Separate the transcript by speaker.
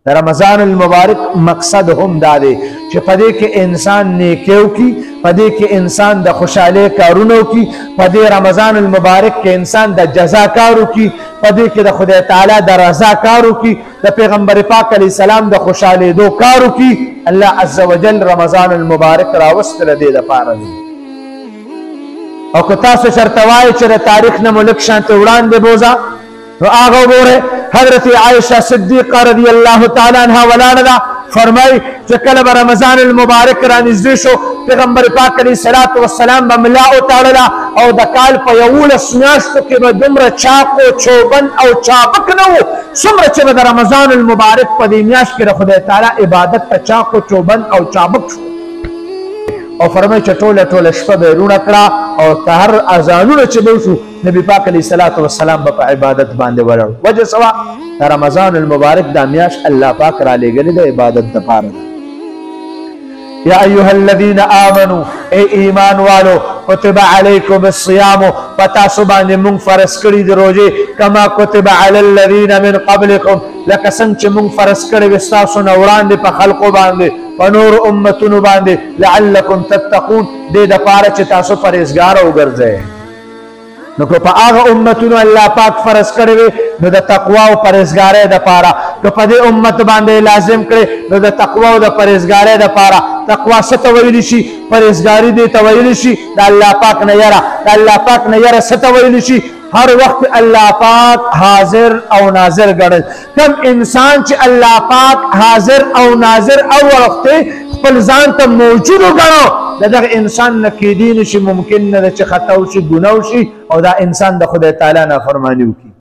Speaker 1: د رمضان المبارک مقصد هم دا دی چې په دې کې انسان نیکي وکړي، په دې کې انسان د خوشحالۍ کارونه وکړي، په دې رمضان المبارک کې انسان د جزا کار وکړي، په دې کې د خدای تعالی د رضا کار وکړي، د پیغمبر پاک علیه السلام د خوشحالېدو کار وکړي. الله عز وجل رمضان المبارک راوستله دې دپاره دی. او که تاسو چېرته وایئ چې د تاریخ نه مو لږ شانتې وړاندې بوځه، نو هغه وګورئ حضرت عائشہ صدیقه رضی الله تعالی عنها ولاړه ده، فرمایي چې کله به رمضان المبارک رانږدې شو پیغمبر پاک علیه الصلاة والسلام به ملا وتړله او د کال په 11 میاشتو کې به دومره چاق و چوبند او چابک نه و څومره چې به د رمضان المبارک په دې میاشت کې د خدای تعالی عبادت ته چاق و چوبند او چابک شو. او فرمایي چې ټوله شپه به یې روڼه کړه او که هر اذانونه چې به وشو نبي پاک علیه الصلاة والسلام به په عبادت باندې ولاړ. وجه څه وه؟ د رمضان المبارک دا میاشت الله پاک رالیږلې د عبادت دپاره. یا ایها الذین آمنوا ای ایمان والو کتب علیکم الصیام پتاسو باندې مونږ فرض کړي د روژې کما کتب علی الذین من قبلکم لکه څنګه چې مونږ فرض کړي وي ستاسو نه وړاندې په خلقو باندې په نورو امتونو باندې لعلکم تتقون دې دپاره چې تاسو پرهیزګاره وګرځئ. نو که په هغه امتونو الله پاک فرض کړی وي نو د تقوا او پرهیزګارۍ دپاره، که په دې امت باندې لازم کړی نو د تقوا او د پرهیزګارۍ دپاره. تقوا څه ته ویلی شي؟ پرهیزګاري دې ته ویلی شي د الله پاک نه یره. د الله پاک نه یره څه ته ویلی شي؟ هر وخت الله پاک حاضر او ناظر ګڼل. کم انسان چې الله پاک حاضر او ناظر او وخت خپل ځان ته موجود وګڼو د دغه انسان نه کیدی نشي، ممکن نه ده چې خطا وشي، ګناه وشي او دا انسان د خدای تعالی نافرماني وکړي.